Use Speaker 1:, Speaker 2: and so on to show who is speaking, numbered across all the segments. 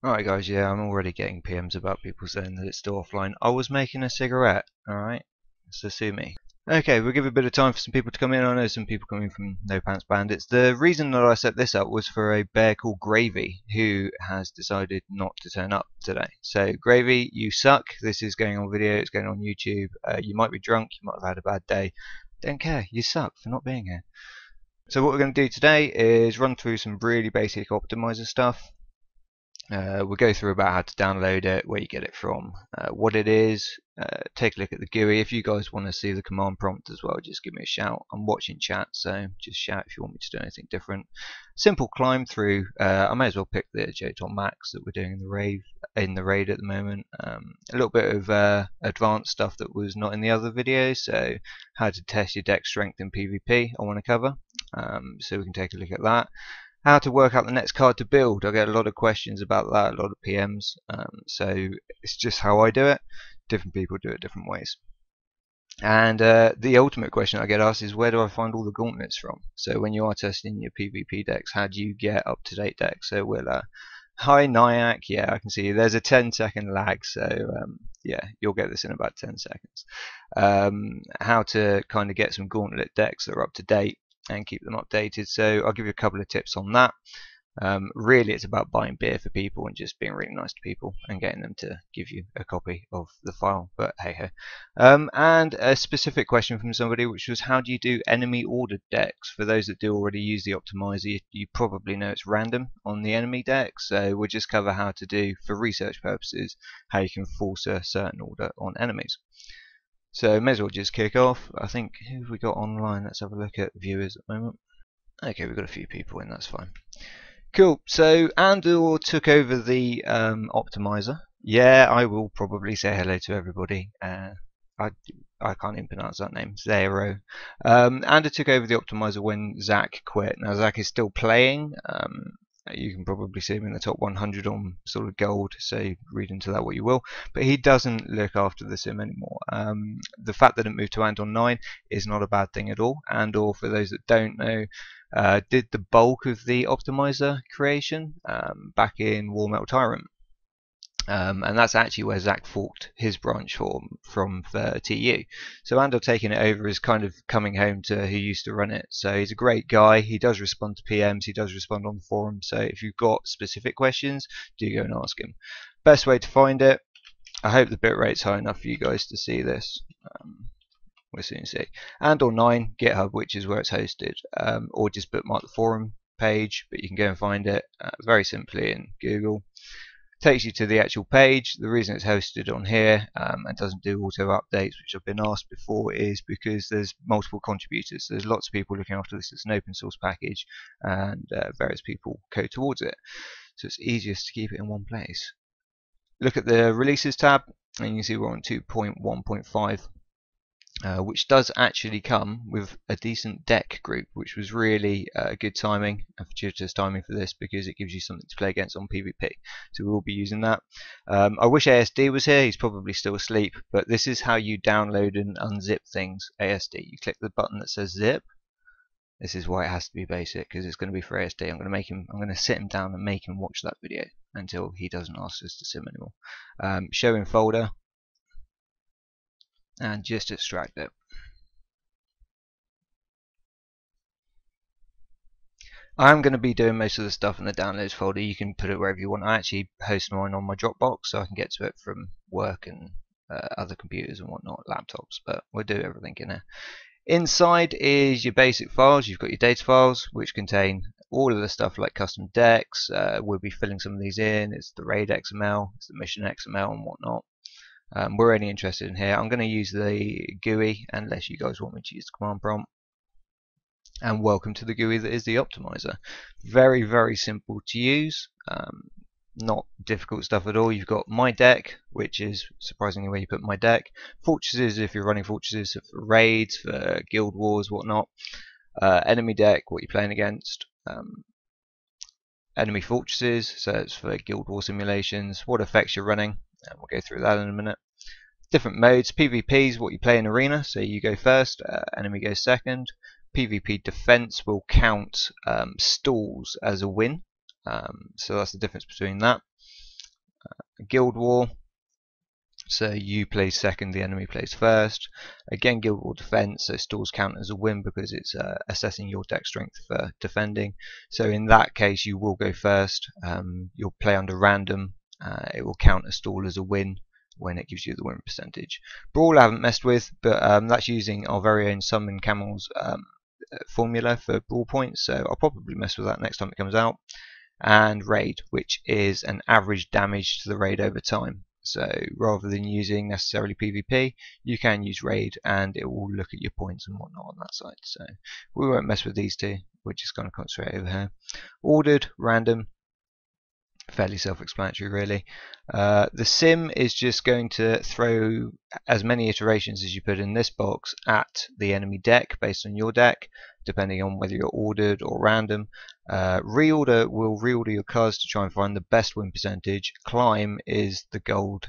Speaker 1: Alright guys, yeah, I'm already getting PMs about people saying that it's still offline. I was making a cigarette, alright? So sue me. Okay, we'll give a bit of time for some people to come in. I know some people coming from No Pants Bandits. The reason that I set this up was for a bear called Gravy, who has decided not to turn up today. So Gravy, you suck. This is going on video, it's going on YouTube. You might be drunk, you might have had a bad day. Don't care, you suck for not being here. So what we're going to do today is run through some really basic optimizer stuff. We'll go through about how to download it, where you get it from, what it is, take a look at the GUI. If you guys want to see the command prompt as well, just give me a shout. I'm watching chat, so just shout if you want me to do anything different. Simple climb through. I may as well pick the Jotun Max that we're doing in the raid at the moment. A little bit of advanced stuff that was not in the other videos, so how to test your deck strength in PvP I want to cover, so we can take a look at that. How to work out the next card to build. I get a lot of questions about that, a lot of PMs. So it's just how I do it. Different people do it different ways. And the ultimate question I get asked is, where do I find all the gauntlets from? So when you are testing your PvP decks, how do you get up-to-date decks? So we'll hi Nyack, yeah, I can see you. There's a 10-second lag, so yeah, you'll get this in about 10 seconds. How to kind of get some gauntlet decks that are up to date and keep them updated. So I'll give you a couple of tips on that. Really, it's about buying beer for people and just being really nice to people and getting them to give you a copy of the file, but hey ho. And a specific question from somebody, which was, how do you do enemy ordered decks? For those that do already use the optimizer, you probably know it's random on the enemy deck, so we'll just cover how to do, for research purposes, how you can force a certain order on enemies. So may as well just kick off. I think, who have we got online? Let's have a look at viewers at the moment. Okay, we've got a few people in, that's fine. Cool, so Andor took over the optimizer. Yeah, I will probably say hello to everybody. I can't even pronounce that name. Zero. Andor took over the optimizer when Zach quit. Now Zach is still playing. You can probably see him in the top 100 on sort of gold, so read into that what you will. But he doesn't look after the sim anymore. The fact that it moved to Andor 9 is not a bad thing at all. Andor, for those that don't know, did the bulk of the optimizer creation back in War Metal Tyrant. And that's actually where Zach forked his branch from TU. So Andor taking it over is kind of coming home to who used to run it. So he's a great guy. He does respond to PMs. He does respond on the forum. So if you've got specific questions, do go and ask him. Best way to find it. I hope the bitrate's high enough for you guys to see this. We'll soon see. Andor 9 GitHub, which is where it's hosted, or just bookmark the forum page. But you can go and find it very simply in Google. Takes you to the actual page. The reason it's hosted on here and doesn't do auto updates, which I've been asked before, is because there's multiple contributors. There's lots of people looking after this. It's an open source package, and various people code towards it, so it's easiest to keep it in one place. Look at the releases tab, and you can see we're on 2.1.5. Which does actually come with a decent deck group, which was really good timing and fortuitous timing for this, because it gives you something to play against on PvP. So we will be using that. I wish ASD was here. He's probably still asleep, but this is how you download and unzip things. ASD, you click the button that says zip. This is why it has to be basic, because it's going to be for ASD. I'm going to sit him down and make him watch that video until he doesn't ask us to sim anymore. Show in folder, and just extract it. I'm going to be doing most of the stuff in the downloads folder. You can put it wherever you want. I actually host mine on my Dropbox, so I can get to it from work and other computers and whatnot, laptops, but we'll do everything in here. Inside is your basic files. You've got your data files, which contain all of the stuff like custom decks. We'll be filling some of these in. It's the raid XML, it's the mission XML and whatnot. We're only interested in here. I'm going to use the GUI unless you guys want me to use the command prompt. And welcome to the GUI that is the optimizer. Very, very simple to use. Not difficult stuff at all. You've got my deck, which is surprisingly where you put my deck. Fortresses, if you're running fortresses, for raids, for guild wars, whatnot. Enemy deck, what you're playing against. Enemy fortresses, so it's for guild war simulations. What effects you're running. And we'll go through that in a minute. Different modes. PvP is what you play in arena, so you go first, enemy goes second. PvP defense will count stalls as a win, so that's the difference between that. Guild War. So you play second, the enemy plays first. Again, Guild War Defense, so stalls count as a win because it's assessing your deck strength for defending. So in that case, you will go first. You'll play under random. It will count a stall as a win when it gives you the win percentage. Brawl I haven't messed with, but that's using our very own Summon Camels formula for brawl points, so I'll probably mess with that next time it comes out. And Raid, which is an average damage to the raid over time. So rather than using necessarily PvP, you can use Raid and it will look at your points and whatnot on that side. So we won't mess with these two, we're just going to concentrate over here. Ordered, random, fairly self-explanatory really. The sim is just going to throw as many iterations as you put in this box at the enemy deck based on your deck, depending on whether you're ordered or random. Reorder will reorder your cards to try and find the best win percentage. Climb is the gold.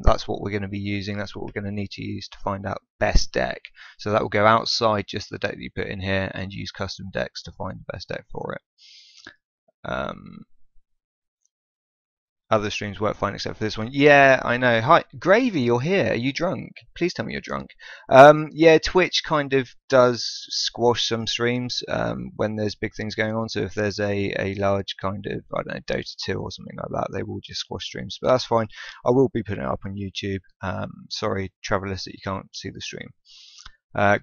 Speaker 1: That's what we're going to be using. That's what we're going to need to use to find out best deck. So that will go outside just the deck that you put in here and use custom decks to find the best deck for it. Other streams work fine except for this one. Yeah, I know. Hi, Gravy, you're here. Are you drunk? Please tell me you're drunk. Yeah, Twitch kind of does squash some streams when there's big things going on. So if there's a large kind of, I don't know, Dota 2 or something like that, they will just squash streams. But that's fine. I will be putting it up on YouTube. Sorry, Travelers, that you can't see the stream.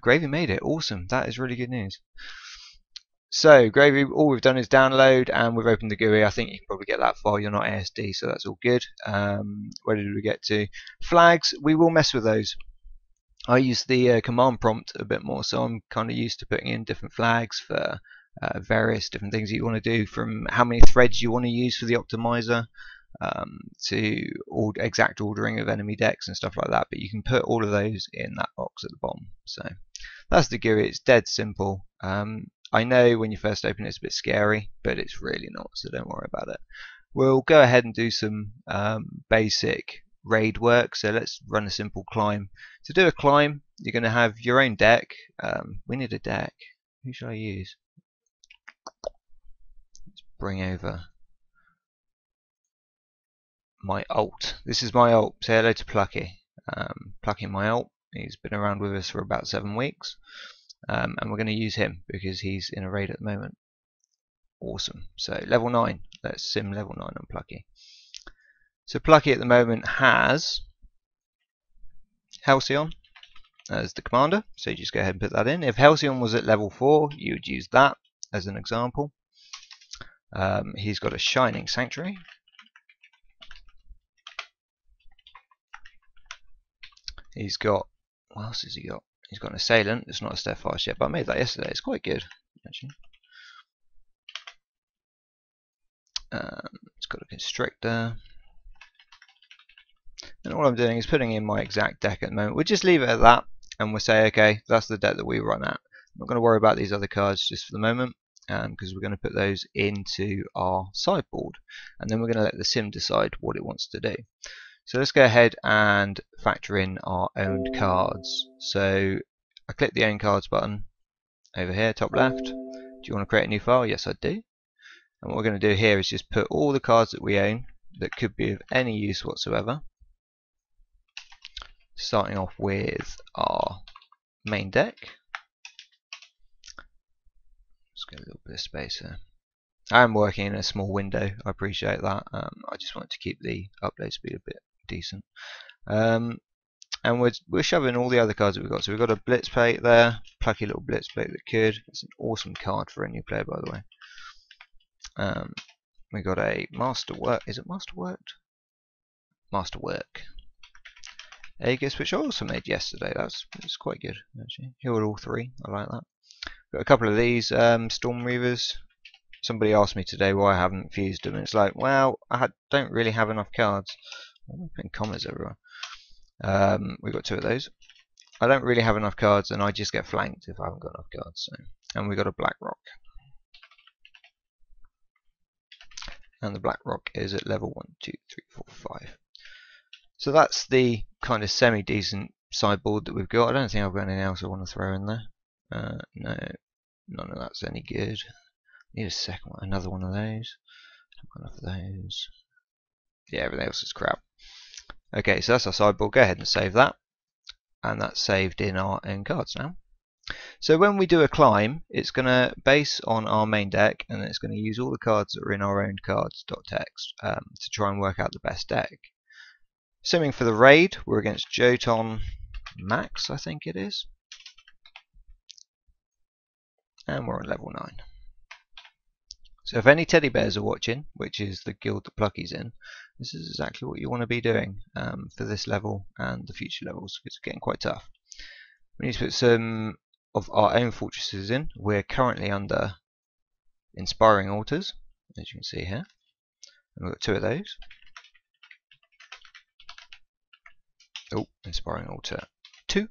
Speaker 1: Gravy made it. Awesome. That is really good news. So, Gravy, all we've done is download and we've opened the GUI. I think you can probably get that far. You're not ASD, so that's all good. Where did we get to? Flags, we will mess with those. I use the command prompt a bit more, so I'm kind of used to putting in different flags for various different things that you want to do, from how many threads you want to use for the optimizer to exact ordering of enemy decks and stuff like that. But you can put all of those in that box at the bottom. So that's the GUI. It's dead simple. I know when you first open it's a bit scary, but it's really not, so don't worry about it. We'll go ahead and do some basic raid work. So let's run a simple climb. To do a climb, you're going to have your own deck. We need a deck. Who should I use? Let's bring over my alt. This is my alt. Say hello to Plucky. Plucky, my alt. He's been around with us for about 7 weeks. And we're going to use him because he's in a raid at the moment. Awesome. So level 9. Let's sim level 9 on Plucky. So Plucky at the moment has Halcyon as the commander. So you just go ahead and put that in. If Halcyon was at level 4, you would use that as an example. He's got a Shining Sanctuary. He's got, what else has he got? He's got an Assailant. It's not a Steadfast yet, but I made that yesterday. It's quite good, actually. It's got a Constrictor. And all I'm doing is putting in my exact deck at the moment. We'll just leave it at that, and we'll say, okay, that's the deck that we run at. I'm not going to worry about these other cards just for the moment, because we're going to put those into our sideboard. And then we're going to let the sim decide what it wants to do. So let's go ahead and factor in our owned cards. So I click the own cards button over here, top left. Do you want to create a new file? Yes, I do. And what we're going to do here is just put all the cards that we own that could be of any use whatsoever. Starting off with our main deck. Let's get a little bit of space here. I am working in a small window, I appreciate that. I just wanted to keep the upload speed a bit decent. And we're shoving all the other cards that we've got. So we've got a Blitz Plate there, Plucky little Blitz Plate that could. It's an awesome card for a new player, by the way. We got a Masterwork. Is it Masterworked? Masterwork. Aegis, which I also made yesterday. That's quite good, actually. Here are all 3. I like that. Got a couple of these Storm Reavers. Somebody asked me today why I haven't fused them. It's like, well, don't really have enough cards. I'm putting commas everywhere. We've got 2 of those. I don't really have enough cards, and I just get flanked if I haven't got enough cards. So, and we got a Black Rock, and the Black Rock is at level 1, 2, 3, 4, 5. So that's the kind of semi-decent sideboard that we've got. I don't think I've got anything else I want to throw in there. No, none of that's any good. Need a second one, another one of those. I've got enough of those. Yeah, everything else is crap. Okay, so that's our sideboard. Go ahead and save that. And that's saved in our own cards now. So when we do a climb, it's going to base on our main deck, and it's going to use all the cards that are in our own cards.txt to try and work out the best deck. Assuming for the raid, we're against Jotun Max, I think it is. And we're on level 9. So if any teddy bears are watching, which is the guild that Plucky's in, this is exactly what you want to be doing for this level and the future levels. It's getting quite tough. We need to put some of our own fortresses in. We're currently under Inspiring Altars, as you can see here. And we've got 2 of those. Oh, Inspiring Altar 2.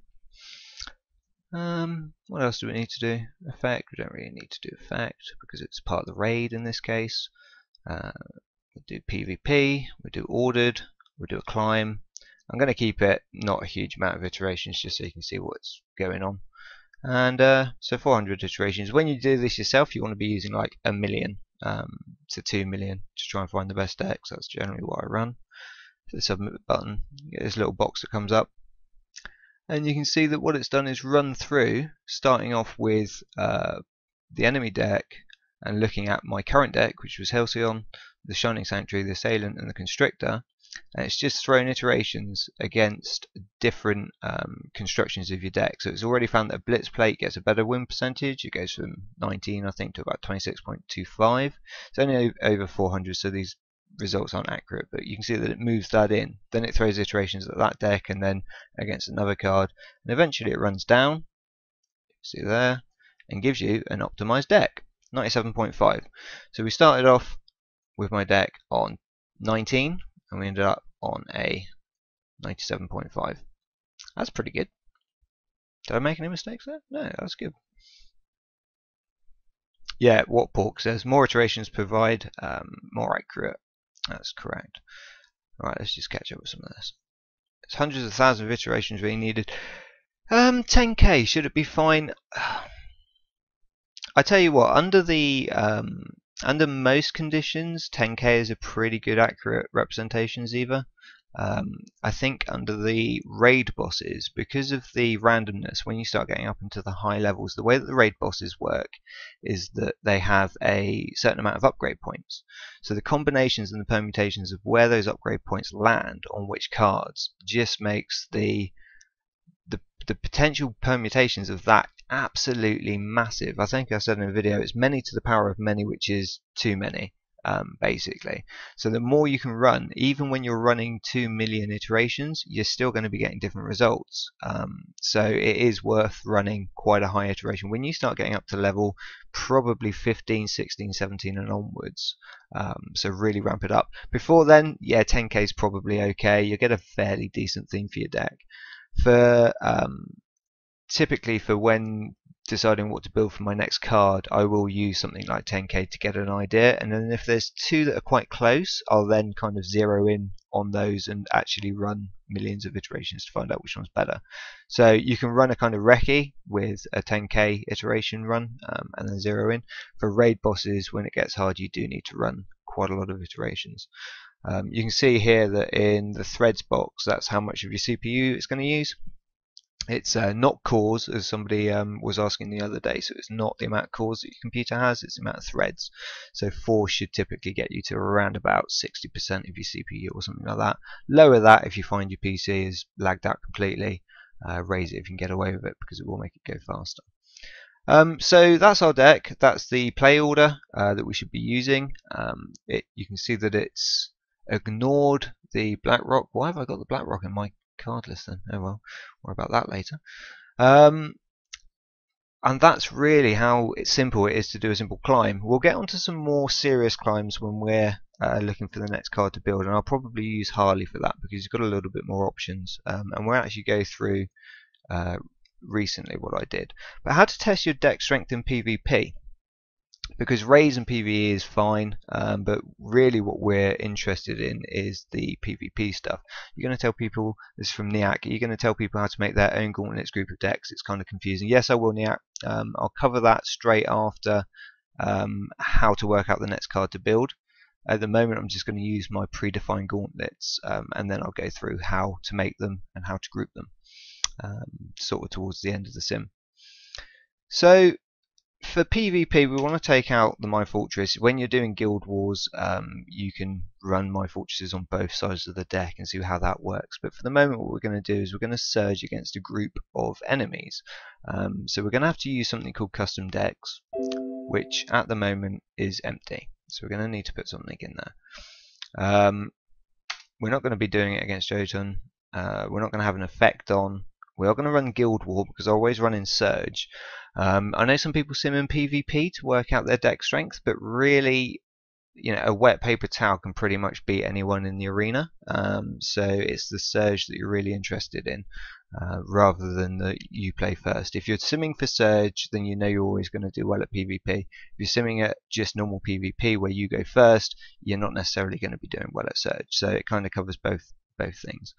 Speaker 1: What else do we need to do? Effect. We don't really need to do effect because it's part of the raid in this case. We do PvP, we do ordered, we do a climb. I'm going to keep it not a huge amount of iterations just so you can see what's going on. And so 400 iterations. When you do this yourself, you want to be using like 1 million to 2 million to try and find the best decks. That's generally what I run. Hit the submit button, you get this little box that comes up. And you can see that what it's done is run through, starting off with the enemy deck and looking at my current deck, which was Halcyon, the Shining Sanctuary, the Assailant, and the Constrictor. And it's just thrown iterations against different constructions of your deck. So it's already found that a Blitz Plate gets a better win percentage. It goes from 19, I think, to about 26.25. It's only over 400, so these results aren't accurate, but you can see that it moves that in. Then it throws iterations at that deck and then against another card, and eventually it runs down, see there, and gives you an optimized deck, 97.5. So we started off with my deck on 19 and we ended up on a 97.5. That's pretty good. Did I make any mistakes there? No, that's good. Yeah, what Pork says, more iterations provide more accurate. That's correct. Right, let's just catch up with some of this. It's hundreds of thousands of iterations being needed. 10k, should it be fine? I tell you what, under the under most conditions, 10k is a pretty good accurate representations either. I think under the raid bosses, because of the randomness, when you start getting up into the high levels, the way that the raid bosses work is that they have a certain amount of upgrade points. So the combinations and the permutations of where those upgrade points land on which cards just makes the potential permutations of that absolutely massive. I think I said in a video, it's many to the power of many, which is too many. Basically, so the more you can run, even when you're running 2 million iterations, you're still going to be getting different results. So it is worth running quite a high iteration when you start getting up to level probably 15, 16, 17 and onwards. So really ramp it up. Before then, yeah, 10k is probably okay. You'll get a fairly decent theme for your deck. For typically for when deciding what to build for my next card, I will use something like 10k to get an idea, and then if there's 2 that are quite close, I'll then kind of zero in on those and actually run millions of iterations to find out which one's better. So you can run a kind of recce with a 10k iteration run and then zero in. For raid bosses, when it gets hard, you do need to run quite a lot of iterations. You can see here that in the threads box, that's how much of your CPU it's going to use. It's not cores, as somebody was asking the other day, so it's not the amount of cores that your computer has, it's the amount of threads. So 4 should typically get you to around about 60% of your CPU or something like that. Lower that if you find your PC is lagged out completely. Raise it if you can get away with it, because it will make it go faster. So that's our deck. That's the play order that we should be using. You can see that it's ignored the Blackrock. Why have I got the Blackrock in my card list then? Oh well, worry about that later. And that's really how simple it is to do a simple climb. We'll get onto some more serious climbs when we're looking for the next card to build, and I'll probably use Harley for that because he's got a little bit more options, and we'll actually go through recently what I did. But how to test your deck strength in PvP, because raids and PvE is fine, but really what we're interested in is the PvP stuff. You're going to tell people, this is from Niak, you're going to tell people how to make their own gauntlets group of decks. It's kind of confusing. Yes, I will, Niak. I'll cover that straight after how to work out the next card to build. At the moment I'm just going to use my predefined gauntlets, and then I'll go through how to make them and how to group them sort of towards the end of the sim. So for PvP, we want to take out the My Fortress. When you're doing Guild Wars, you can run My Fortresses on both sides of the deck and see how that works. But for the moment, what we're going to do is we're going to surge against a group of enemies. So we're going to have to use something called custom decks, which at the moment is empty. So we're going to need to put something in there. We're not going to be doing it against Jotun. We're not going to have an effect on. We are going to run Guild War because I always run in Surge. I know some people sim in PvP to work out their deck strength, but really, you know, a wet paper towel can pretty much beat anyone in the arena. So it's the Surge that you're really interested in, rather than that you play first. If you're simming for Surge, then you know you're always going to do well at PvP. If you're simming at just normal PvP where you go first, you're not necessarily going to be doing well at Surge. So it kind of covers both things.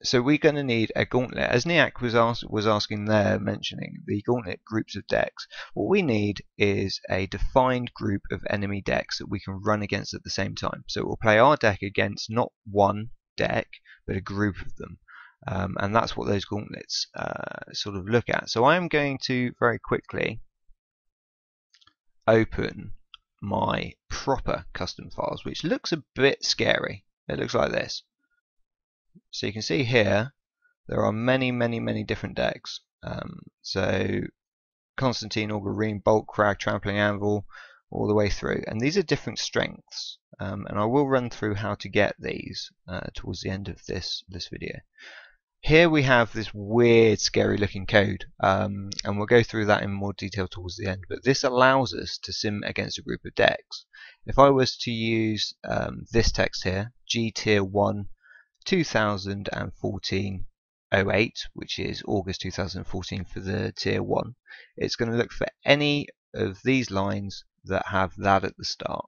Speaker 1: So we're going to need a gauntlet. As Niak was asking there, mentioning the gauntlet groups of decks, what we need is a defined group of enemy decks that we can run against at the same time. So we'll play our deck against not one deck, but a group of them. And that's what those gauntlets sort of look at. So I am going to very quickly open my proper custom files, which looks a bit scary. It looks like this. So you can see here there are many different decks. So Constantine, Augury, Bolt, Crag, Trampling Anvil, all the way through, and these are different strengths. And I will run through how to get these towards the end of this video. Here we have this weird, scary looking code, and we'll go through that in more detail towards the end. But this allows us to sim against a group of decks. If I was to use this text here, G tier 1. 2014-08, which is August 2014 for the tier 1, it's going to look for any of these lines that have that at the start.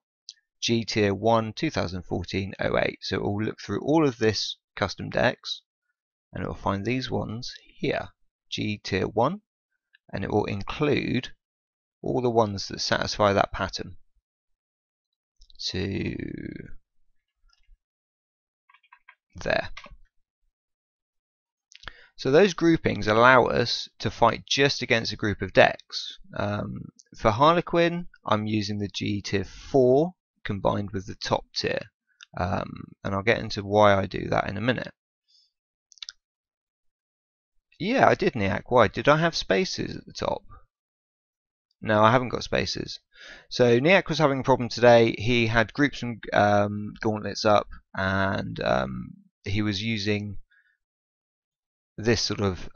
Speaker 1: G tier 1 2014-08. So it will look through all of this custom decks and it will find these ones here, G tier 1, and it will include all the ones that satisfy that pattern to there. So those groupings allow us to fight just against a group of decks. For Harlequin, I'm using the G tier 4 combined with the top tier, and I'll get into why I do that in a minute. Yeah, I did, Niak. Why? Did I have spaces at the top? No, I haven't got spaces. So Niak was having a problem today. He had groups and gauntlets up, and he was using this sort of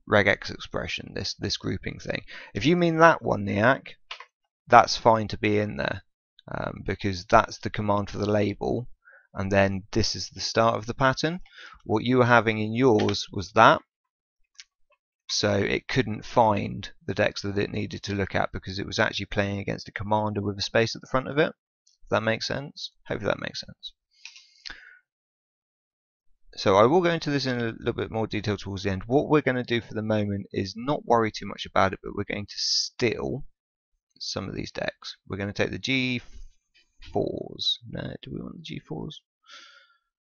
Speaker 1: regex expression, this grouping thing. If you mean that one, Niak, that's fine to be in there, because that's the command for the label, and then this is the start of the pattern. What you were having in yours was that, so it couldn't find the decks that it needed to look at because it was actually playing against a commander with a space at the front of it. If that makes sense? Hopefully that makes sense. So I will go into this in a little bit more detail towards the end. What we're going to do for the moment is not worry too much about it, but we're going to steal some of these decks. We're going to take the G4s. No, do we want the G4s?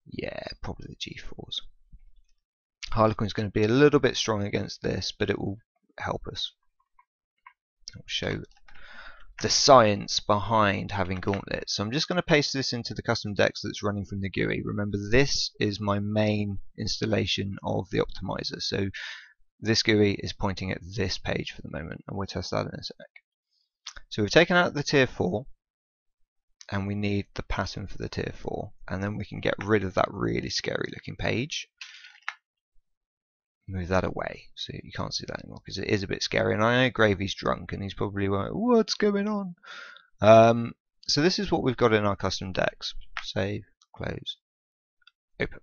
Speaker 1: Yeah, probably the G4s. Harlequin's going to be a little bit strong against this, but it will help us. It will show the science behind having gauntlets. So I'm just going to paste this into the custom decks that's running from the GUI. Remember, this is my main installation of the optimizer. So this GUI is pointing at this page for the moment, and we'll test that in a sec. So we've taken out the tier 4, and we need the pattern for the tier 4, and then we can get rid of that really scary looking page. Move that away so you can't see that anymore because it is a bit scary, and I know Gravy's drunk and he's probably like, what's going on? So this is what we've got in our custom decks. Save, close, open.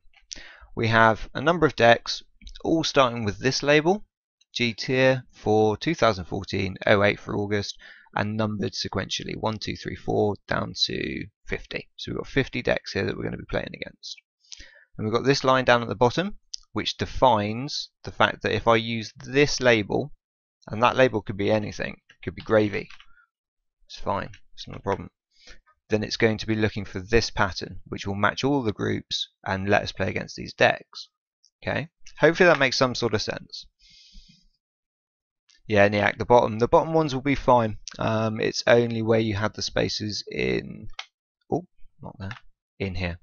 Speaker 1: We have a number of decks, all starting with this label, G tier for 2014-08 for August, and numbered sequentially 1, 2, 3, 4 down to 50. So we've got 50 decks here that we're going to be playing against, and we've got this line down at the bottom, which defines the fact that if I use this label, and that label could be anything, it could be Gravy, it's fine, it's not a problem. Then it's going to be looking for this pattern, which will match all the groups and let us play against these decks. Okay, hopefully that makes some sort of sense. Yeah, Niak, the bottom ones will be fine. It's only where you have the spaces in, oh, not there, in here.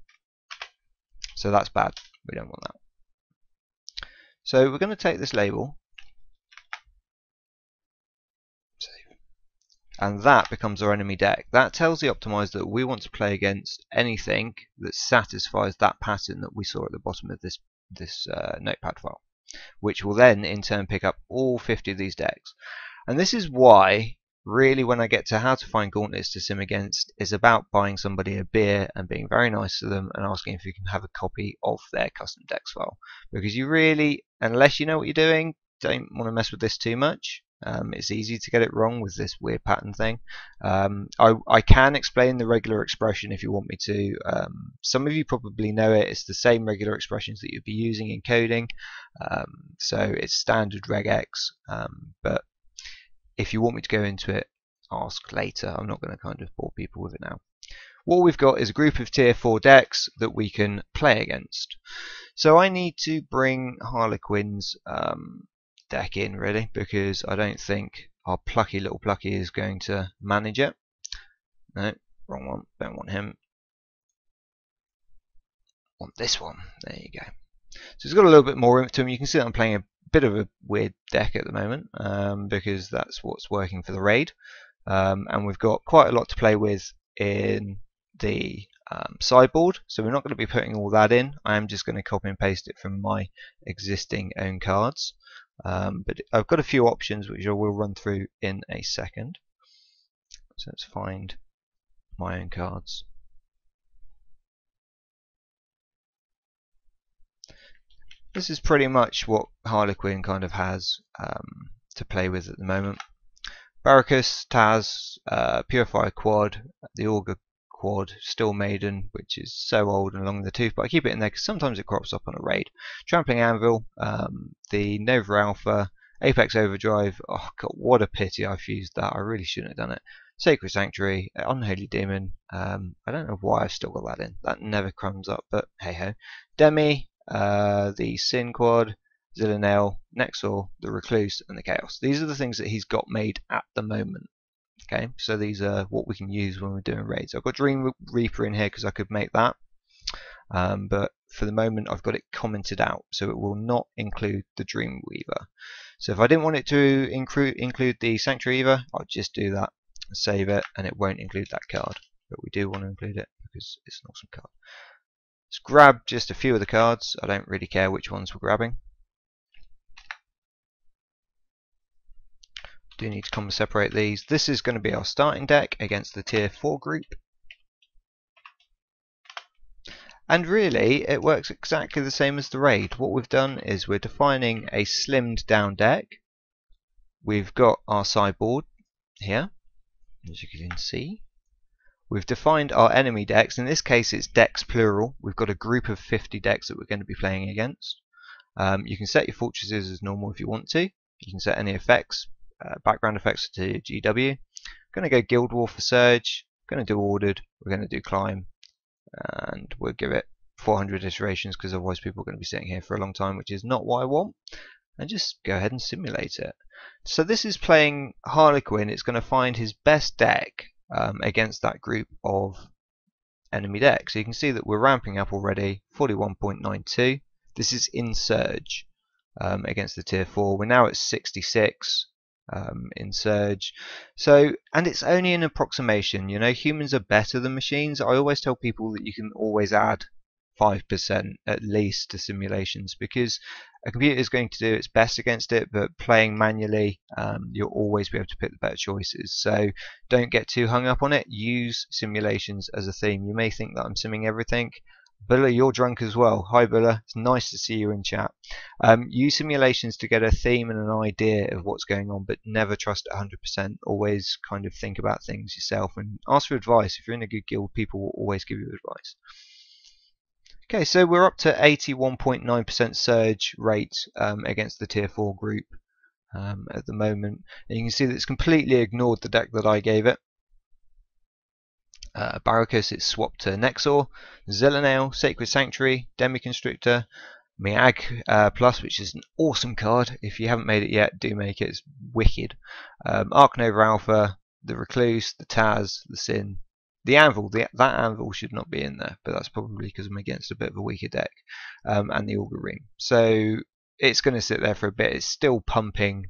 Speaker 1: So that's bad. We don't want that. So we're going to take this label, and that becomes our enemy deck. That tells the optimizer that we want to play against anything that satisfies that pattern that we saw at the bottom of this notepad file, which will then in turn pick up all 50 of these decks. And this is why really when I get to how to find gauntlets to sim against is about buying somebody a beer and being very nice to them and asking if you can have a copy of their custom decks file, because you really, unless you know what you're doing, don't want to mess with this too much. It's easy to get it wrong with this weird pattern thing. I can explain the regular expression if you want me to. Some of you probably know it. It's the same regular expressions that you'd be using in coding. So it's standard regex, but if you want me to go into it, ask later. I'm not going to kind of bore people with it now. What we've got is a group of tier 4 decks that we can play against. So I need to bring Harlequin's deck in really, because I don't think our plucky little plucky is going to manage it. No, wrong one, don't want him. Want this one, there you go. So it's got a little bit more to him. You can see that I'm playing a bit of a weird deck at the moment, because that's what's working for the raid, and we've got quite a lot to play with in the sideboard, so we're not going to be putting all that in. I am just going to copy and paste it from my existing own cards. But I've got a few options which I will run through in a second. So let's find my own cards. This is pretty much what Harlequin kind of has to play with at the moment. Barracus, Taz, Purifier Quad, the Augur Quad, Still Maiden, which is so old and long in the tooth, but I keep it in there because sometimes it crops up on a raid. Trampling Anvil, the Nova Alpha, Apex Overdrive. Oh god, what a pity I fused that. I really shouldn't have done it. Sacred Sanctuary, Unholy Demon. I don't know why I've still got that in. That never comes up, but hey ho. Demi, the Sin Quad, Zillinale, Nexor, the Recluse, and the Chaos. These are the things that he's got made at the moment. Okay, so these are what we can use when we're doing raids. I've got Dream Reaper in here because I could make that, but for the moment I've got it commented out, so it will not include the Dream Weaver. So if I didn't want it to include the Sanctuary Weaver, I'll just do that, save it, and it won't include that card. But we do want to include it because it's an awesome card. Let's grab just a few of the cards. I don't really care which ones we're grabbing. Do need to comma separate these. This is going to be our starting deck against the tier 4 group. And really, it works exactly the same as the raid. What we've done is we're defining a slimmed down deck. We've got our sideboard here, as you can see. We've defined our enemy decks. In this case, it's decks plural. We've got a group of 50 decks that we're going to be playing against. You can set your fortresses as normal if you want to. You can set any effects. Background effects to GW. Going to go Guild War for Surge. Going to do Ordered. We're going to do Climb, and we'll give it 400 iterations because otherwise people are going to be sitting here for a long time, which is not what I want. And just go ahead and simulate it. So this is playing Harlequin. It's going to find his best deck against that group of enemy decks. So you can see that we're ramping up already. 41.92. This is in Surge against the tier 4. We're now at 66. In Surge, so, and it's only an approximation. You know, humans are better than machines. I always tell people that you can always add 5% at least to simulations, because a computer is going to do its best against it, but playing manually, you'll always be able to pick the better choices. So don't get too hung up on it. Use simulations as a theme. You may think that I'm simming everything. Bulla, you're drunk as well. Hi Bulla, it's nice to see you in chat. Use simulations to get a theme and an idea of what's going on, but never trust it 100%. Always kind of think about things yourself and ask for advice. If you're in a good guild, people will always give you advice. Okay, so we're up to 81.9% surge rate against the tier 4 group at the moment. And you can see that it's completely ignored the deck that I gave it. Barracus, it's swapped to Nexor. Zelanail, Sacred Sanctuary, Demi-Constrictor, Miag Plus, which is an awesome card. If you haven't made it yet, do make it. It's wicked. Arc Nova Alpha, the Recluse, the Taz, the Sin, the Anvil. That Anvil should not be in there, but that's probably because I'm against a bit of a weaker deck. And the Augur Ring. So it's going to sit there for a bit. It's still pumping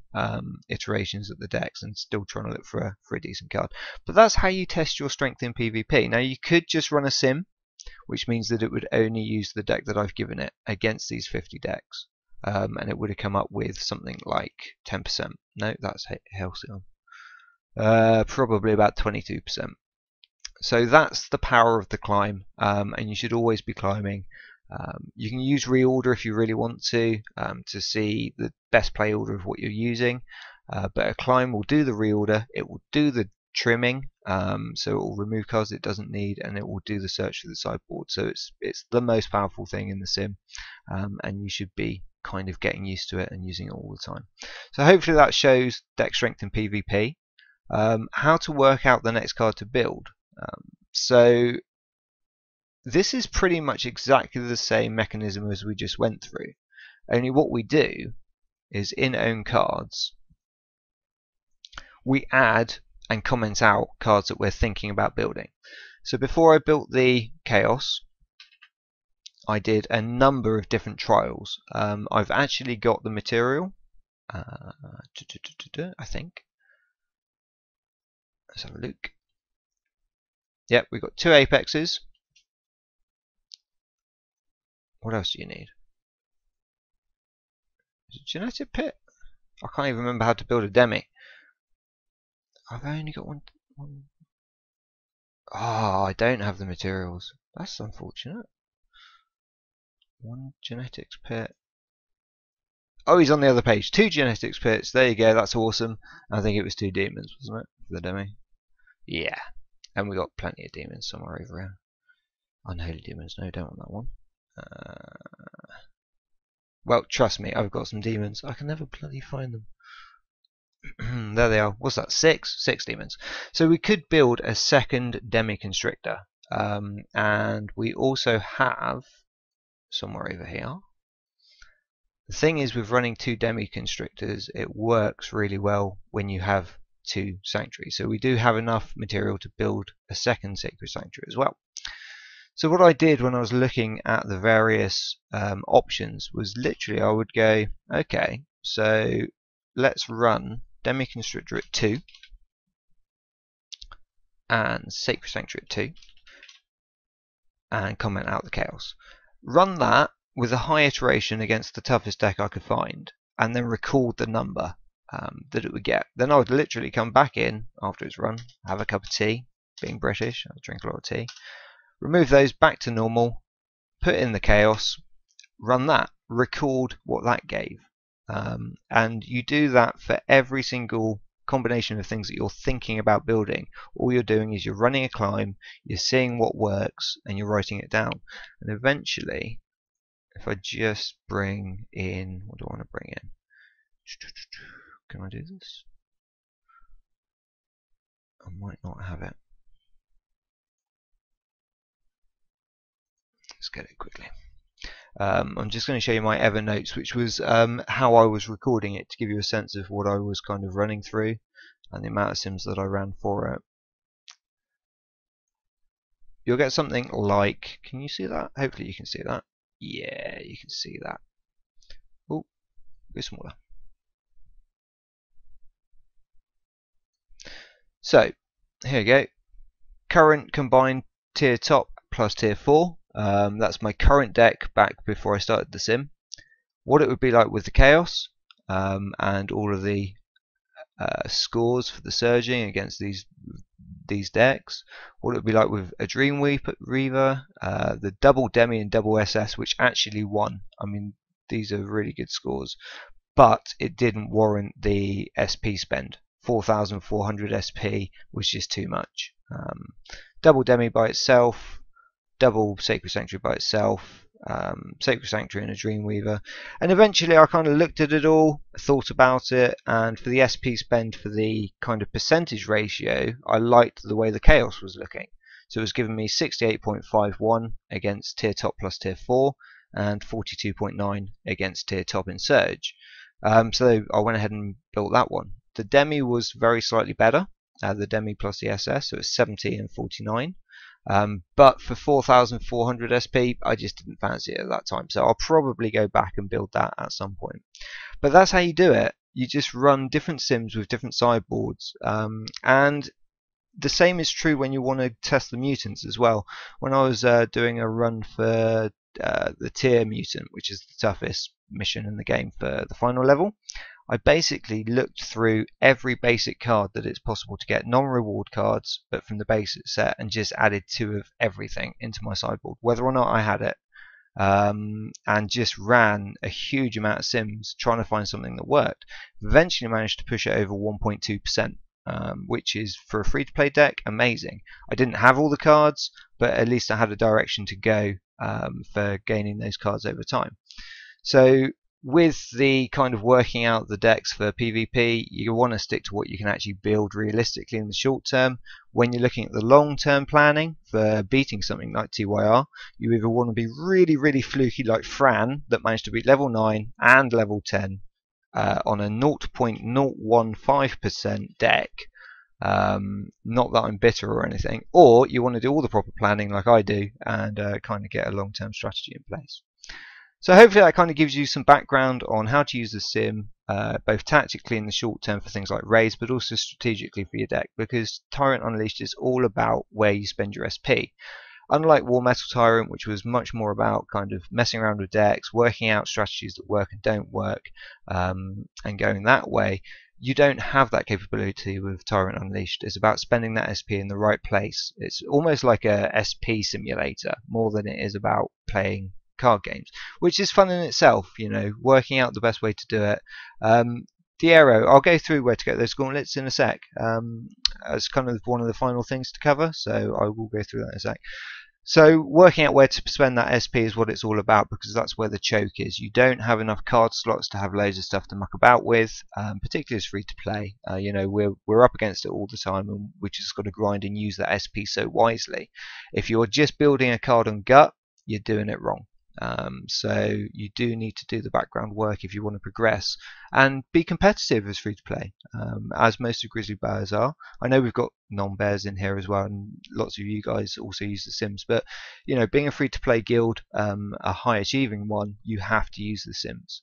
Speaker 1: iterations at the decks and still trying to look for a decent card. But that's how you test your strength in PvP. Now you could just run a sim, which means that it would only use the deck that I've given it against these 50 decks. And it would have come up with something like 10%. No, that's Halcyon. Probably about 22%. So that's the power of the climb, and you should always be climbing. You can use reorder if you really want to see the best play order of what you're using, but a climb will do the reorder, it will do the trimming, so it will remove cards it doesn't need, and it will do the search for the sideboard. So it's the most powerful thing in the sim, and you should be kind of getting used to it and using it all the time. So hopefully that shows deck strength in PvP. How to work out the next card to build. So this is pretty much exactly the same mechanism as we just went through, only what we do is in own cards we add and comment out cards that we're thinking about building. So before I built the Chaos, I did a number of different trials. I've actually got the material, I think. Let's have a look. Yep, we've got 2 Apexes. What else do you need? Is it Genetic Pit? I can't even remember how to build a Demi. I've only got one. Oh, I don't have the materials. That's unfortunate. 1 Genetics Pit. Oh, he's on the other page. 2 Genetics Pits. There you go. That's awesome. I think it was 2 Demons, wasn't it? For the Demi. Yeah. And we got plenty of Demons somewhere over here. Unholy Demons. No, don't want that one. Well, trust me, I've got some demons. I can never bloody find them. There they are. What's that? 6 demons. So we could build a second Demi-Constrictor. And we also have somewhere over here. The thing is, with running 2 Demi-Constrictors, it works really well when you have 2 sanctuaries. So we do have enough material to build a second Sacred Sanctuary as well. So what I did when I was looking at the various options was literally I would go, okay, so let's run Demi-Constrictor at 2 and Sacred Sanctuary at 2 and comment out the Chaos. Run that with a high iteration against the toughest deck I could find, and then record the number that it would get. Then I would literally come back in after it's run, have a cup of tea. Being British, I drink a lot of tea. Remove those back to normal, put in the Chaos, run that, record what that gave. And you do that for every single combination of things that you're thinking about building. All you're doing is you're running a climb, you're seeing what works, and you're writing it down. And eventually, if I just bring in, what do I want to bring in? Can I do this? I might not have it. Let's get it quickly. I'm just going to show you my Evernotes, which was how I was recording it, to give you a sense of what I was kind of running through and the amount of sims that I ran for it. You'll get something like, can you see that? Hopefully you can see that. Yeah, you can see that. Oh, a bit smaller. So, here we go. Current combined tier top plus tier 4. That's my current deck back before I started the sim. What it would be like with the Chaos, and all of the scores for the surging against these decks. What it would be like with a Dreamweaver, the double Demi and double SS, which actually won. I mean, these are really good scores, but it didn't warrant the SP spend. 4,400 SP was just too much. Double Demi by itself, double Sacred Sanctuary by itself, Sacred Sanctuary and a Dreamweaver, and eventually I kind of looked at it all, thought about it, and for the SP spend, for the kind of percentage ratio, I liked the way the Chaos was looking. So it was giving me 68.51 against tier top plus tier 4 and 42.9 against tier top in Surge. So I went ahead and built that one. The Demi was very slightly better, the Demi plus the SS, so it's 70 and 49. But for 4,400 SP, I just didn't fancy it at that time. So I'll probably go back and build that at some point. But that's how you do it. You just run different sims with different sideboards. And the same is true when you want to test the mutants as well. When I was doing a run for the tier mutant, which is the toughest mission in the game for the final level, I basically looked through every basic card that it's possible to get, non-reward cards, but from the basic set, and just added 2 of everything into my sideboard, whether or not I had it, and just ran a huge amount of sims trying to find something that worked. Eventually managed to push it over 1.2%, which is, for a free-to-play deck, amazing. I didn't have all the cards, but at least I had a direction to go for gaining those cards over time. So with the kind of working out the decks for PvP, you want to stick to what you can actually build realistically in the short term. When you're looking at the long term planning for beating something like TYR, you either want to be really, really fluky like Fran, that managed to beat level 9 and level 10 on a 0.015% deck. Not that I'm bitter or anything, or you want to do all the proper planning like I do and kind of get a long term strategy in place. So hopefully that kind of gives you some background on how to use the sim, both tactically in the short term for things like raids, but also strategically for your deck, because Tyrant Unleashed is all about where you spend your SP. Unlike War Metal Tyrant, which was much more about kind of messing around with decks, working out strategies that work and don't work, and going that way, you don't have that capability with Tyrant Unleashed. It's about spending that SP in the right place. It's almost like a SP simulator, more than it is about playing card games, which is fun in itself, you know, working out the best way to do it. The arrow, I'll go through where to get those gauntlets in a sec, as kind of one of the final things to cover, so I will go through that in a sec. So working out where to spend that SP is what it's all about, because that's where the choke is. You don't have enough card slots to have loads of stuff to muck about with, particularly as free to play. You know, we're up against it all the time, and we just got to grind and use that SP so wisely. If you're just building a card on gut, you're doing it wrong. So you do need to do the background work if you want to progress and be competitive as free to play, as most of Grizzly Bears are. I know we've got non-bears in here as well, and lots of you guys also use the sims, but you know, being a free to play guild, a high achieving one, you have to use the sims.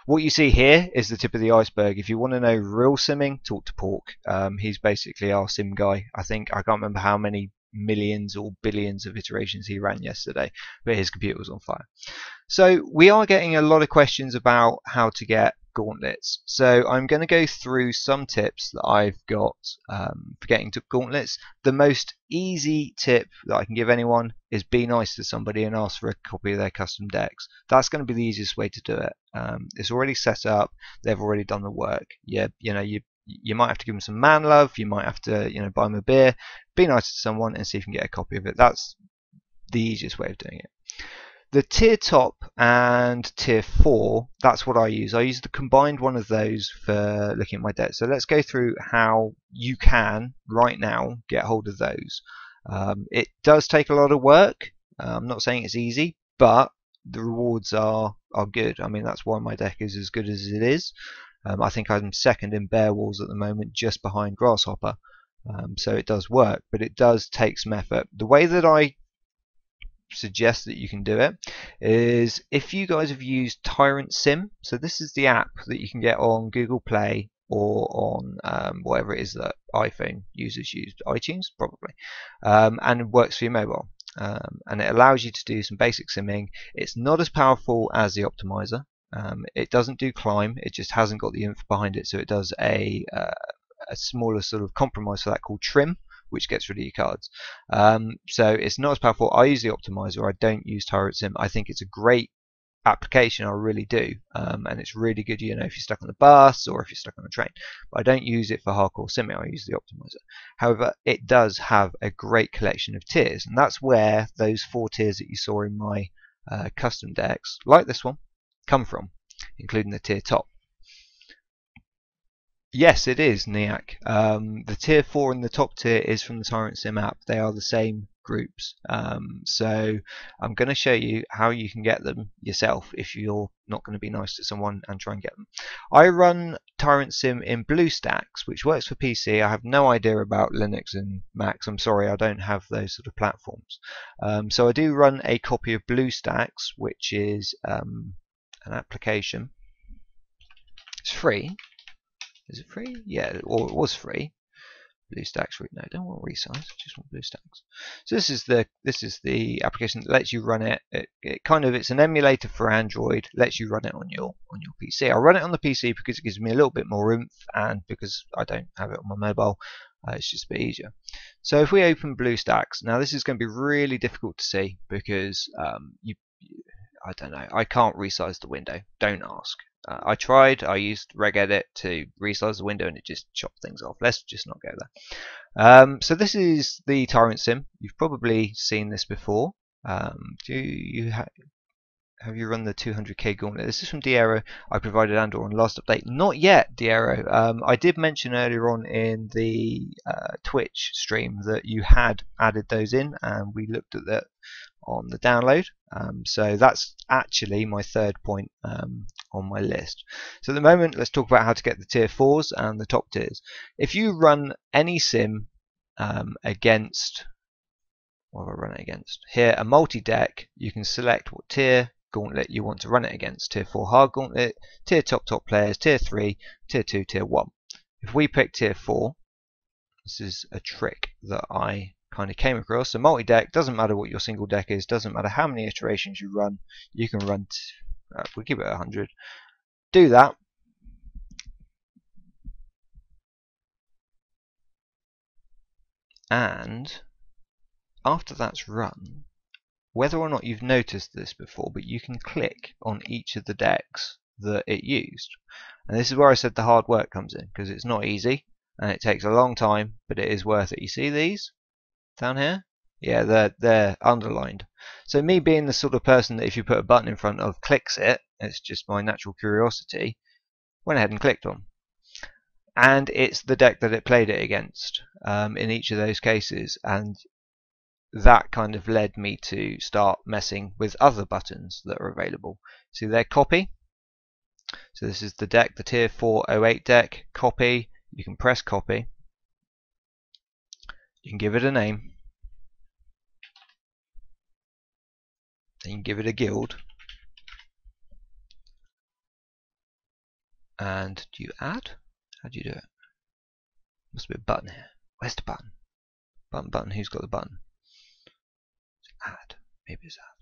Speaker 1: What you see here is the tip of the iceberg. If you want to know real simming, talk to Pork. He's basically our sim guy. I can't remember how many millions or billions of iterations he ran yesterday, but his computer was on fire. So we are getting a lot of questions about how to get gauntlets. So I'm going to go through some tips that I've got for getting to gauntlets. The most easy tip that I can give anyone is be nice to somebody and ask for a copy of their custom decks. That's going to be the easiest way to do it. It's already set up, they've already done the work. You might have to give them some man love, you might have to, you know, buy them a beer, be nice to someone and see if you can get a copy of it. That's the easiest way of doing it. The tier top and tier 4, that's what I use. I use the combined one of those for looking at my deck. So let's go through how you can right now get hold of those. It does take a lot of work. I'm not saying it's easy, but the rewards are good. I mean, that's why my deck is as good as it is. I think I'm second in Bear Walls at the moment, just behind Grasshopper. So it does work, but it does take some effort. The way that I suggest that you can do it is if you guys have used Tyrant Sim. So this is the app that you can get on Google Play or on whatever it is that iPhone users use, iTunes probably, and it works for your mobile. And it allows you to do some basic simming. It's not as powerful as the optimizer. It doesn't do climb, it just hasn't got the info behind it, so it does a smaller sort of compromise for that called trim, which gets rid of your cards. So it's not as powerful. I use the optimizer, I don't use Tyrant Sim. I think it's a great application, I really do, and it's really good, you know, if you're stuck on the bus or if you're stuck on a train. But I don't use it for hardcore simming, I use the optimizer. However, it does have a great collection of tiers, and that's where those 4 tiers that you saw in my custom decks, like this one, come from, including the tier top. Yes, it is NIAC. The tier 4 in the top tier is from the Tyrant Sim app. They are the same groups. So I'm going to show you how you can get them yourself if you're not going to be nice to someone and try and get them. I run Tyrant Sim in BlueStacks, which works for PC. I have no idea about Linux and Macs. I'm sorry, I don't have those sort of platforms. So I do run a copy of BlueStacks, which is an application. It's free. Is it free? Yeah, or it was free. BlueStacks free. No, don't want resize. Just want BlueStacks. So this is the application that lets you run it. It's an emulator for Android. Lets you run it on your PC. I run it on the PC because it gives me a little bit more oomph, and because I don't have it on my mobile, it's just a bit easier. So if we open BlueStacks, now this is going to be really difficult to see because I don't know. I can't resize the window. Don't ask. I tried. I used regedit to resize the window and it just chopped things off. Let's just not go there. So this is the Tyrant Sim. You've probably seen this before. Do you have you run the 200k gauntlet? This is from Diero. I provided Andor on last update. Not yet, Diero. I did mention earlier on in the Twitch stream that you had added those in, and we looked at that on the download. So that's actually my third point on my list. So at the moment, let's talk about how to get the tier 4s and the top tiers. If you run any sim against, what have I run it against? Here, a multi-deck, you can select what tier gauntlet you want to run it against. Tier 4 hard gauntlet, tier top players, tier 3, tier 2, tier 1. If we pick tier 4, this is a trick that I kind of came across. So multi-deck, doesn't matter what your single deck is, doesn't matter how many iterations you run, you can run, we'll give it 100. Do that. And after that's run, whether or not you've noticed this before, but you can click on each of the decks that it used. And this is where I said the hard work comes in, because it's not easy and it takes a long time, but it is worth it. You see these down here? Yeah, they're underlined. So me being the sort of person that if you put a button in front of clicks it, it's just my natural curiosity, went ahead and clicked on. And it's the deck that it played it against in each of those cases, and that kind of led me to start messing with other buttons that are available. See there, copy. So this is the deck, the tier 408 deck, copy. You can press copy. You can give it a name. Then you can give it a guild. And do you add? How do you do it? Must be a button here. Where's the button? Button. Who's got the button? Add. Maybe it's add.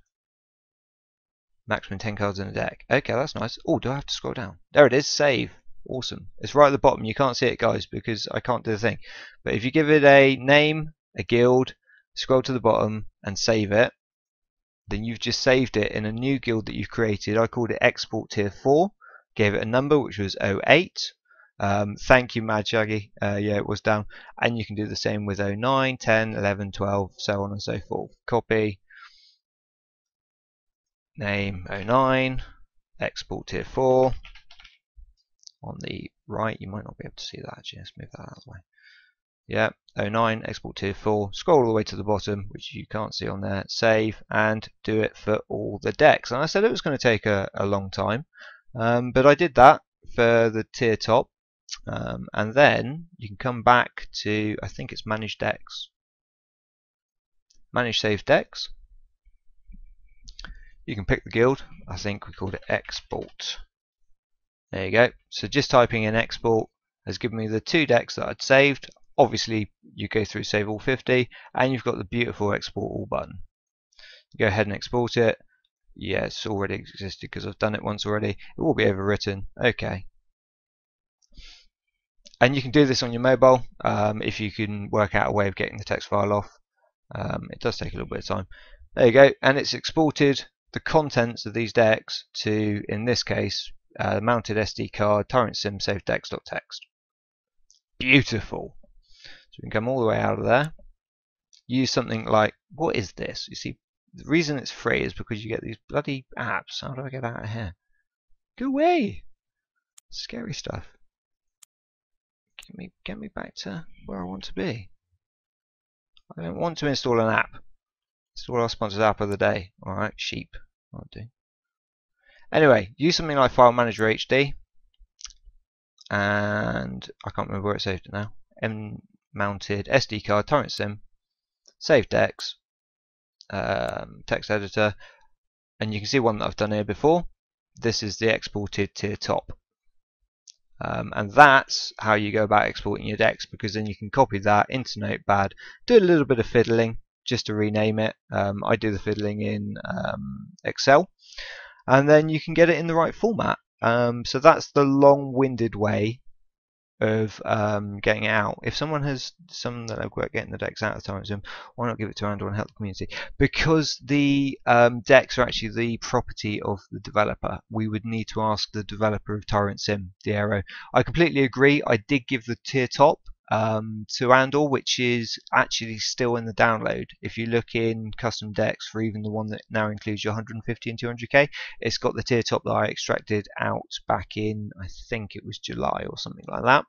Speaker 1: Maximum 10 cards in a deck. Okay, that's nice. Oh, do I have to scroll down? There it is. Save. Awesome. It's right at the bottom. You can't see it, guys, because I can't do the thing. But if you give it a name, a guild, scroll to the bottom and save it, then you've just saved it in a new guild that you've created. I called it Export Tier 4. Gave it a number, which was 08. Thank you, Mad Shaggy. Yeah, it was down. And you can do the same with 09, 10, 11, 12, so on and so forth. Copy. Name 09. Export Tier 4. On the right, you might not be able to see that actually. Let's move that out of the way. Yeah, 09, export tier 4, scroll all the way to the bottom, which you can't see on there, save, and do it for all the decks. And I said it was going to take a long time, but I did that for the tier top, and then you can come back to, I think it's manage decks, manage saved decks. You can pick the guild. I think we called it export. There you go. So just typing in export has given me the 2 decks that I'd saved. Obviously, you go through save all 50, and you've got the beautiful export all button. Go ahead and export it. Yeah, it's already existed because I've done it once already. It will be overwritten. Okay. And you can do this on your mobile if you can work out a way of getting the text file off. It does take a little bit of time. There you go, and it's exported the contents of these decks to, in this case, mounted SD card, Tyrant Sim save decks.txt. Beautiful. So we can come all the way out of there. Use something like, what is this? You see, the reason it's free is because you get these bloody apps. How do I get out of here? Go away! Scary stuff. Get me back to where I want to be. I don't want to install an app. Install our sponsored app of the day. Alright, sheep. I'll do. Anyway, use something like File Manager HD. And I can't remember where it saved it now. M-mounted SD card, Tyrant Sim, save decks, text editor, and you can see one that I've done here before. This is the exported tier top. And that's how you go about exporting your decks, because then you can copy that into Notepad, do a little bit of fiddling just to rename it. I do the fiddling in Excel, and then you can get it in the right format. So that's the long-winded way of getting it out. If someone has some that have got getting the decks out of the Tyrant Sim, why not give it to Andor and help the community? Because the decks are actually the property of the developer. We would need to ask the developer of Tyrant Sim, the Aero. I completely agree. I did give the tier top to Andor, which is actually still in the download. If you look in custom decks for even the one that now includes your 150 and 200k, it's got the tier top that I extracted out back in, I think it was July or something like that.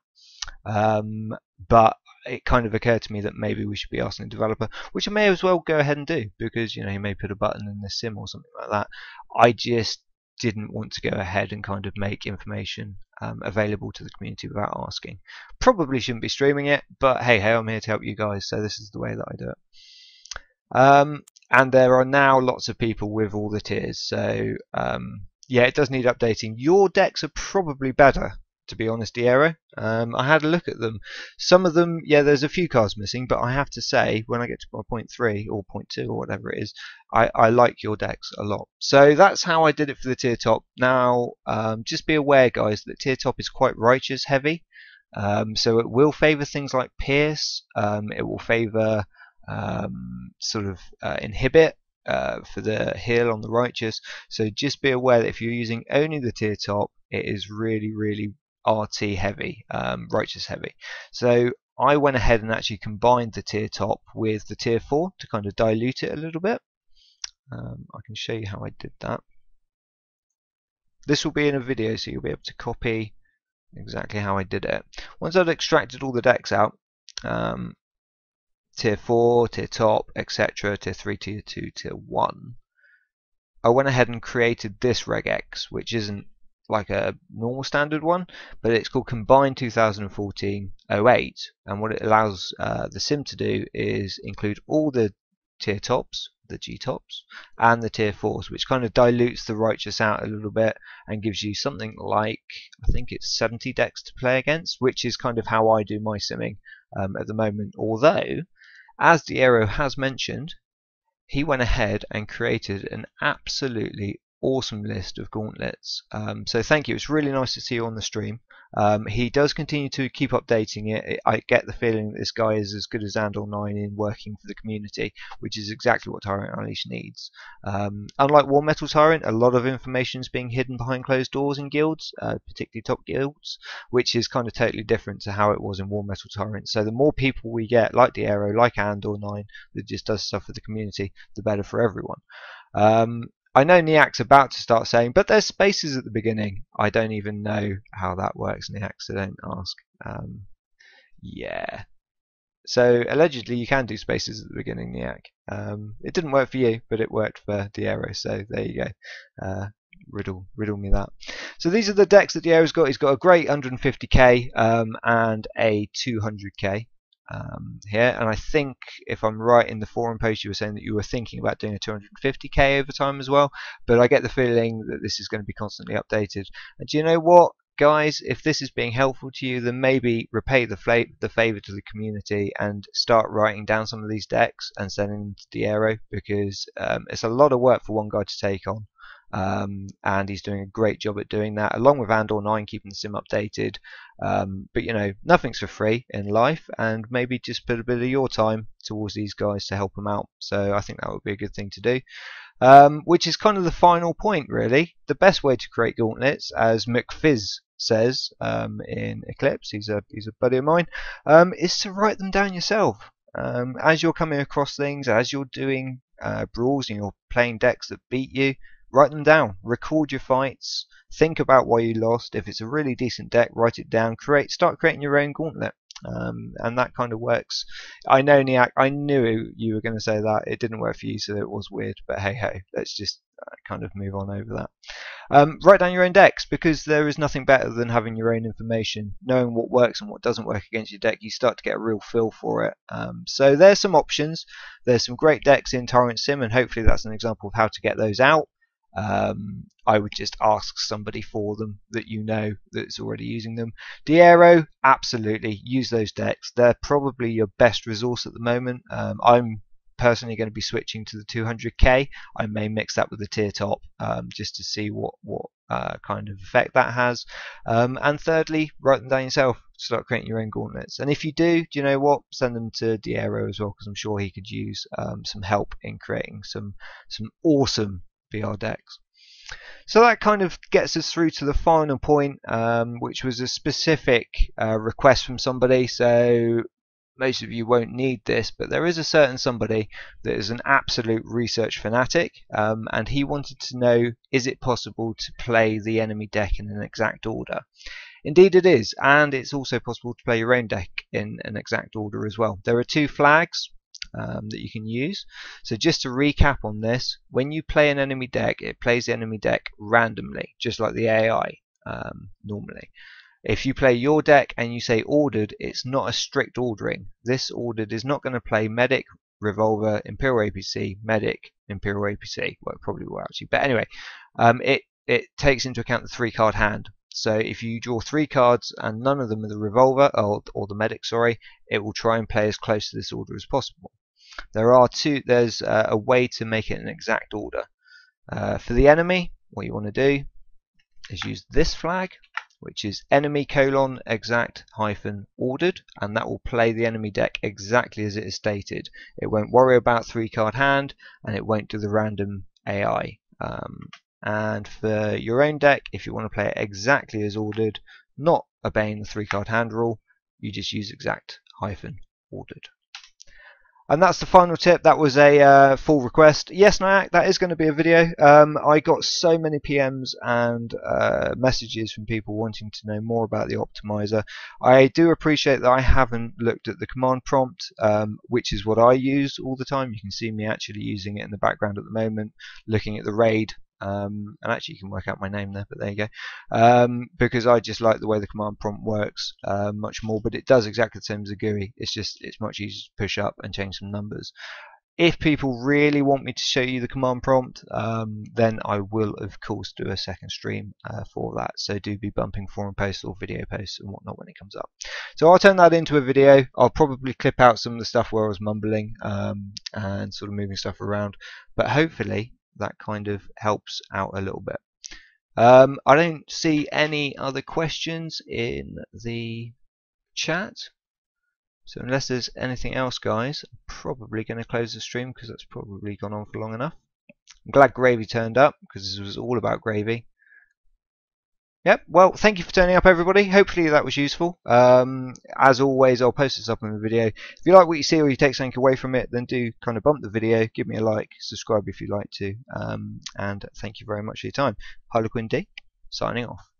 Speaker 1: But it kind of occurred to me that maybe we should be asking the developer, which I may as well go ahead and do, because you know, he may put a button in the sim or something like that. I just didn't want to go ahead and kind of make information available to the community without asking. Probably shouldn't be streaming it, but hey, I'm here to help you guys, so this is the way that I do it. And there are now lots of people with all the tiers, so yeah, it does need updating. Your decks are probably better, to be honest, Diero. I had a look at them. Some of them, yeah, there's a few cards missing, but I have to say, when I get to my point 3 or point 2 or whatever it is, I like your decks a lot. So that's how I did it for the tier top. Now, just be aware, guys, that tier top is quite righteous heavy. So it will favour things like Pierce. It will favour sort of inhibit for the heal on the righteous. So just be aware that if you're using only the tier top, it is really RT heavy, righteous heavy. So I went ahead and actually combined the tier top with the tier 4 to kind of dilute it a little bit. I can show you how I did that. This will be in a video, so you'll be able to copy exactly how I did it. Once I'd extracted all the decks out, tier 4, tier top, etc., tier 3, tier 2, tier 1, I went ahead and created this regex, which isn't like a normal standard one, but it's called Combined 2014-08, and what it allows the sim to do is include all the tier tops, the G tops, and the tier 4s, which kind of dilutes the righteous out a little bit and gives you something like, I think it's 70 decks to play against, which is kind of how I do my simming at the moment. Although, as Diero has mentioned, he went ahead and created an absolutely awesome list of gauntlets. So thank you. It's really nice to see you on the stream. He does continue to keep updating it. I get the feeling that this guy is as good as Andor 9 in working for the community, which is exactly what Tyrant Unleashed needs. Unlike War Metal Tyrant, a lot of information is being hidden behind closed doors in guilds, particularly top guilds, which is kind of totally different to how it was in War Metal Tyrant. So the more people we get, like Diero, like Andor 9, that just does stuff for the community, the better for everyone. I know Niak's about to start saying, but there's spaces at the beginning. I don't even know how that works, Niak, so don't ask. Yeah. So allegedly you can do spaces at the beginning, Niak. It didn't work for you, but it worked for Diero, so there you go. Riddle me that. So these are the decks that Diero's got. He's got a great 150k and a 200k. Here, and I think if I'm right in the forum post you were saying that you were thinking about doing a 250k over time as well, but I get the feeling that this is going to be constantly updated. And do you know what, guys, if this is being helpful to you, then maybe repay the favour to the community and start writing down some of these decks and sending them to Diero, because it's a lot of work for one guy to take on. And he's doing a great job at doing that, along with Andor 9 keeping the sim updated. But you know, nothing's for free in life, and maybe just put a bit of your time towards these guys to help them out. So I think that would be a good thing to do. Which is kind of the final point, really. The best way to create gauntlets, as McFizz says in Eclipse, he's a buddy of mine, is to write them down yourself. As you're coming across things, as you're doing brawls and you're playing decks that beat you, write them down, record your fights, think about why you lost. If it's a really decent deck, write it down, start creating your own gauntlet. And that kind of works. I know, Niak, I knew you were going to say that. It didn't work for you, so it was weird, but hey ho, let's just kind of move on over that. Write down your own decks, because there is nothing better than having your own information. Knowing what works and what doesn't work against your deck, you start to get a real feel for it. So there's some options. There's some great decks in Tyrant Sim, and hopefully that's an example of how to get those out. I would just ask somebody for them that you know that's already using them. Diero, absolutely, use those decks. They're probably your best resource at the moment. I'm personally going to be switching to the 200k. I may mix that with the tier top just to see what kind of effect that has. And thirdly, write them down yourself. Start creating your own gauntlets. And if you do you know what? Send them to Diero as well, because I'm sure he could use some help in creating some awesome VR decks. So that kind of gets us through to the final point, which was a specific request from somebody. So most of you won't need this, but there is a certain somebody that is an absolute research fanatic, and he wanted to know, is it possible to play the enemy deck in an exact order? Indeed it is, and it's also possible to play your own deck in an exact order as well. There are two flags that you can use. So just to recap on this, when you play an enemy deck, it plays the enemy deck randomly, just like the AI normally. If you play your deck and you say ordered, it's not a strict ordering. This ordered is not going to play medic, revolver, imperial APC, medic, imperial APC. Well, it probably will actually, but anyway, it takes into account the 3-card hand. So if you draw 3 cards and none of them are the revolver or the medic, sorry, it will try and play as close to this order as possible. There's a way to make it an exact order. For the enemy, what you want to do is use this flag, which is enemy : exact - ordered, and that will play the enemy deck exactly as it is stated. It won't worry about 3-card hand, and it won't do the random AI. And for your own deck, if you want to play it exactly as ordered, not obeying the 3-card hand rule, you just use exact - ordered. And that's the final tip. That was a full request. Yes, Nyack, that is going to be a video. I got so many PMs and messages from people wanting to know more about the optimizer. I do appreciate that I haven't looked at the command prompt, which is what I use all the time. You can see me actually using it in the background at the moment, looking at the raid. And actually you can work out my name there, but there you go, because I just like the way the command prompt works much more, but it does exactly the same as a GUI. It's much easier to push up and change some numbers. If people really want me to show you the command prompt, then I will of course do a second stream for that, so do be bumping forum posts or video posts and whatnot when it comes up. So I'll turn that into a video. I'll probably clip out some of the stuff where I was mumbling and sort of moving stuff around, but hopefully that kind of helps out a little bit. I don't see any other questions in the chat, so unless there's anything else, guys, I'm probably going to close the stream because that's probably gone on for long enough. I'm glad Gravy turned up, because this was all about Gravy. Yep, well, thank you for turning up, everybody. Hopefully that was useful. As always, I'll post this up in the video. If you like what you see or you take something away from it, then do kind of bump the video, give me a like, subscribe if you'd like to, and thank you very much for your time. Harlequin D, signing off.